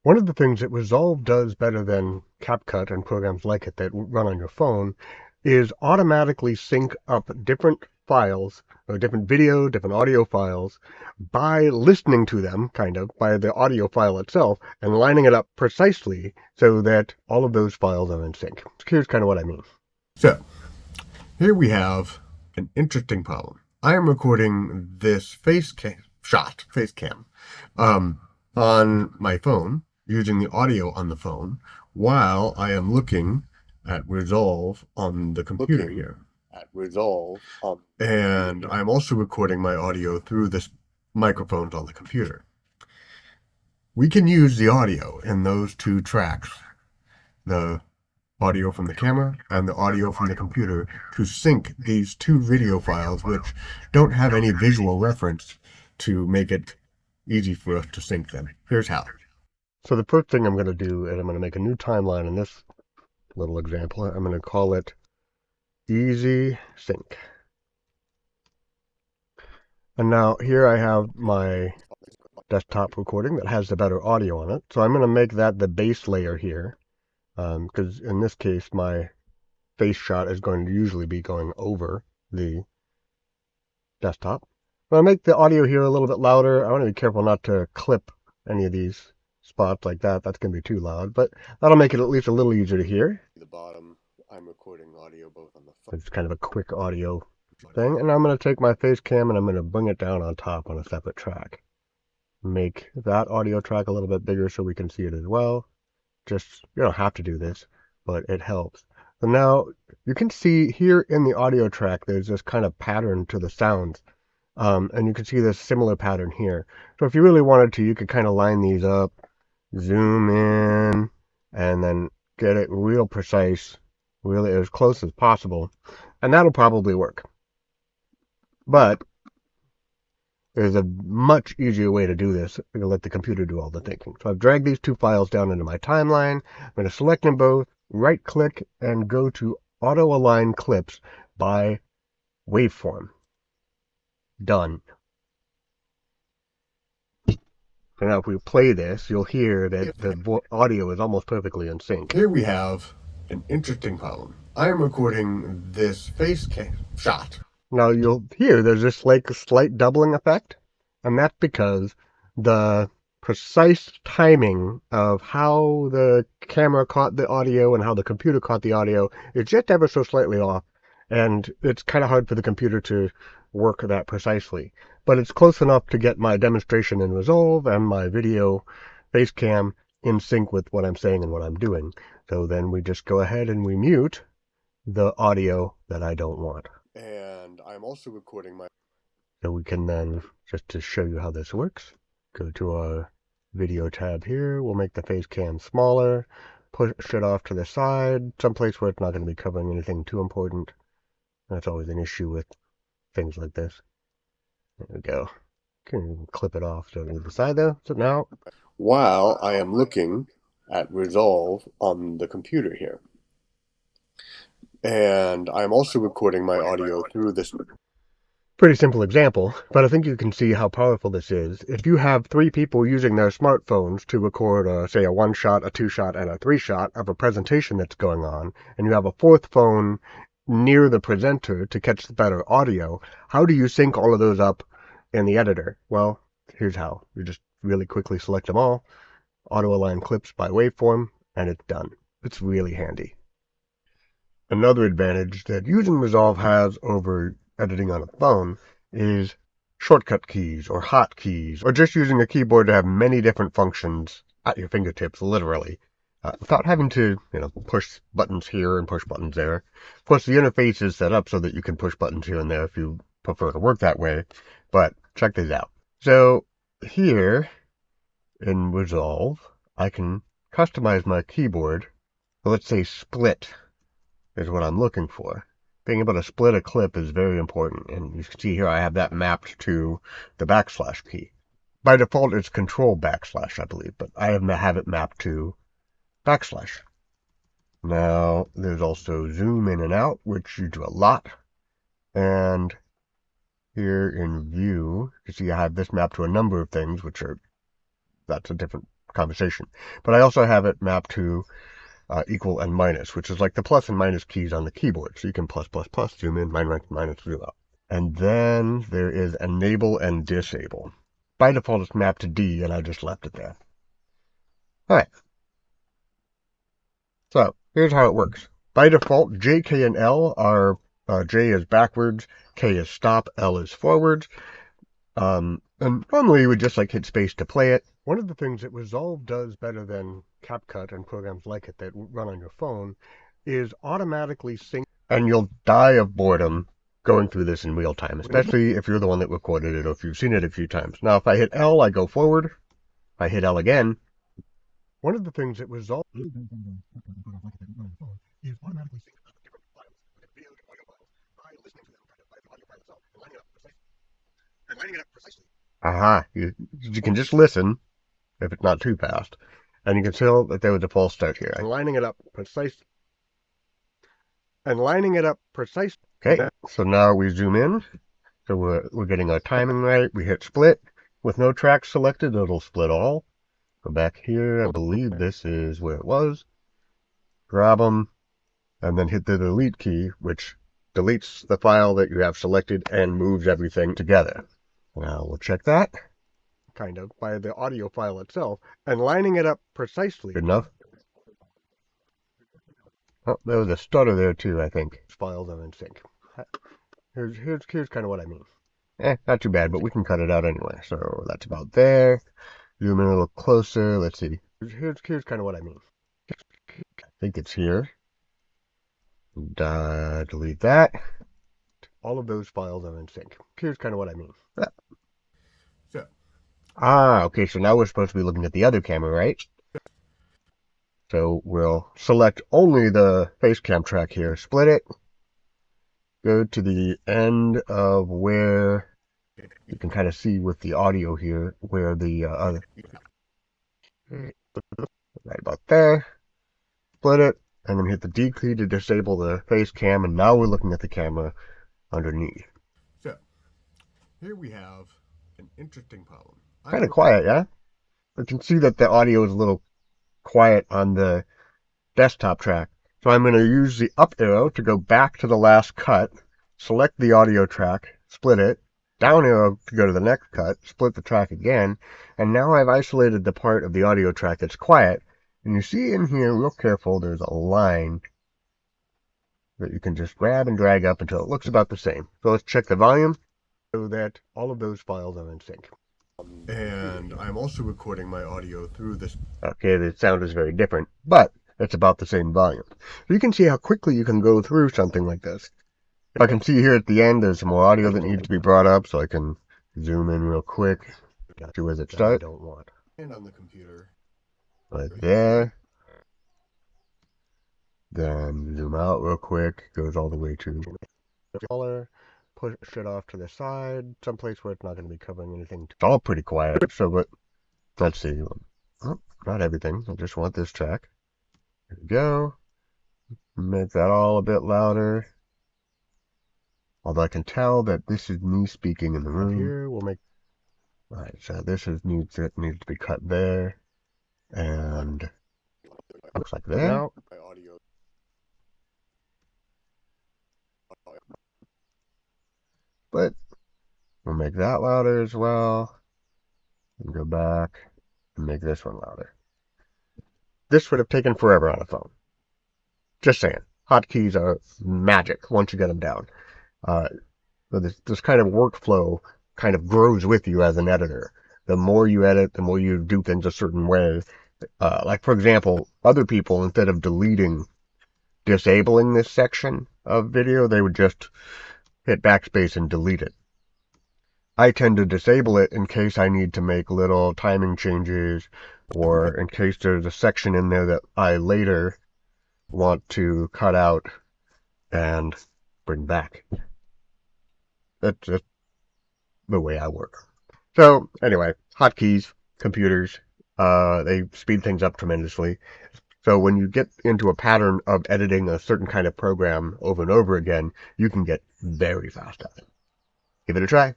One of the things that Resolve does better than CapCut and programs like it that run on your phone is automatically sync up different files, or different video, different audio files, by listening to them, kind of, by the audio file itself, and lining it up precisely so that all of those files are in sync. Here's kind of what I mean. So, here we have an interesting problem. I am recording this face cam, on my phone, using the audio on the phone, while I am looking at Resolve on the computer here. And I'm also recording my audio through this microphones on the computer. We can use the audio in those two tracks, the audio from the camera and the audio from the computer, to sync these two video files which don't have any visual reference, to make it easy for us to sync them. Here's how. So the first thing I'm going to do is I'm going to make a new timeline in this little example. I'm going to call it Easy Sync. And now here I have my desktop recording that has the better audio on it. So I'm going to make that the base layer here, because in this case my face shot is going to usually be going over the desktop. I'm going to make the audio here a little bit louder. I want to be careful not to clip any of these spots like that. That's going to be too loud, but that'll make it at least a little easier to hear. The bottom, I'm recording audio both on the phone. It's kind of a quick audio thing. And I'm going to take my face cam and I'm going to bring it down on top on a separate track. Make that audio track a little bit bigger so we can see it as well. Just, you don't have to do this, but it helps. So now you can see here in the audio track, there's this kind of pattern to the sounds. And you can see this similar pattern here. So if you really wanted to, you could kind of line these up, zoom in, and then get it real precise, really as close as possible. And that'll probably work. But there's a much easier way to do this. I'm going to let the computer do all the thinking. So I've dragged these two files down into my timeline. I'm going to select them both, right click, and go to Auto Align Clips by Waveform. Done. So now if we play this, you'll hear that the audio is almost perfectly in sync. Here we have an interesting problem. I am recording this face shot. Now you'll hear there's this like slight doubling effect, and that's because the precise timing of how the camera caught the audio and how the computer caught the audio is just ever so slightly off, and it's kind of hard for the computer to work that precisely. But it's close enough to get my demonstration in Resolve and my video face cam in sync with what I'm saying and what I'm doing. So then we just go ahead and we mute the audio that I don't want. And I'm also recording my... So we can then, just to show you how this works, go to our video tab here. We'll make the face cam smaller, push it off to the side, someplace where it's not going to be covering anything too important. That's always an issue with things like this. There we go. Can clip it off to the side there. So now, while I am looking at Resolve on the computer here, and I'm also recording my audio through this pretty simple example, but I think you can see how powerful this is. If you have three people using their smartphones to record, say, a 1-shot, a 2-shot, and a 3-shot of a presentation that's going on, and you have a fourth phone near the presenter to catch the better audio, how do you sync all of those up in the editor? Well, here's how. You just really quickly select them all, auto align clips by waveform, and it's done. It's really handy. Another advantage that using Resolve has over editing on a phone is shortcut keys or hotkeys, or just using a keyboard to have many different functions at your fingertips, literally. Without having to, push buttons here and push buttons there. Of course, the interface is set up so that you can push buttons here and there if you prefer to work that way, but check this out. So here in Resolve, I can customize my keyboard. Let's say split is what I'm looking for. Being able to split a clip is very important, and you can see here I have that mapped to the backslash key. By default, it's control backslash, I believe, but I have it mapped to backslash. Now, there's also zoom in and out, which you do a lot. And here in view, you see I have this mapped to a number of things, that's a different conversation. But I also have it mapped to equal and minus, which is like the plus and minus keys on the keyboard. So you can plus, plus, plus, zoom in, minus, zoom out. And then there is enable and disable. By default, it's mapped to D, and I just left it there. All right. So here's how it works. By default, J, K, and L are J is backwards, K is stop, L is forwards. And normally you would just like hit space to play it. One of the things that Resolve does better than CapCut and programs like it that run on your phone is automatically sync. And you'll die of boredom going through this in real time, especially if you're the one that recorded it or if you've seen it a few times. Now, if I hit L, I go forward. If I hit L again, one of the things that Resolve is automatically sync different files, video and audio files, by listening to them by the audio file itself and lining it up precisely. Aha, you can just listen if it's not too fast, and you can tell that there was a false start here. And lining it up precisely. Okay, so now we zoom in. So we're getting our timing right. We hit split. With no tracks selected, it'll split all. Go back here. I believe this is where it was. Grab them, and then hit the delete key, which deletes the file that you have selected and moves everything together. Now we'll check that. Kind of, by the audio file itself, and lining it up precisely. Good enough. Oh, there was a stutter there too, I think. Files are in sync. Here's kind of what I mean. Not too bad, but we can cut it out anyway. So that's about there. Zoom in a little closer. Let's see. Here's kind of what I mean. I think it's here. Delete that. All of those files are in sync. Here's kind of what I mean. So. Okay, so now we're supposed to be looking at the other camera, right? So we'll select only the face cam track here, split it, go to the end of where you can kind of see with the audio here, where the other, right about there, split it, and then hit the D key to disable the face cam, and now we're looking at the camera underneath. So, here we have an interesting problem. Kind of quiet, yeah? You can see that the audio is a little quiet on the desktop track. So I'm going to use the up arrow to go back to the last cut, select the audio track, split it, down arrow to go to the next cut, split the track again, and now I've isolated the part of the audio track that's quiet. And you see in here, real careful, there's a line that you can just grab and drag up until it looks about the same. So let's check the volume so that all of those files are in sync. And I'm also recording my audio through this. Okay, the sound is very different, but it's about the same volume. So you can see how quickly you can go through something like this. If I can see here at the end, there's some more audio that needs to be brought up, so I can zoom in real quick. See where it starts. I don't want. And on the computer. Right there. Then zoom out real quick. Goes all the way to color. Push it off to the side, someplace where it's not going to be covering anything. It's all pretty quiet, so but let's see. Oh, not everything. I just want this track. There we go. Make that all a bit louder. Although I can tell that this is me speaking in the room. Here we'll make. Alright, so this needs to be cut there, and looks like there. Now, but we'll make that louder as well. And go back and make this one louder. This would have taken forever on a phone. Just saying. Hotkeys are magic once you get them down. So this kind of workflow kind of grows with you as an editor. The more you edit, the more you do things a certain way. Like, for example, other people, instead of disabling this section of video, they would just hit backspace and delete it. I tend to disable it in case I need to make little timing changes, or in case there's a section in there that I later want to cut out and bring back. That's just the way I work. So anyway, hotkeys, computers, they speed things up tremendously. So when you get into a pattern of editing a certain kind of program over and over again, you can get very fast at it. Give it a try.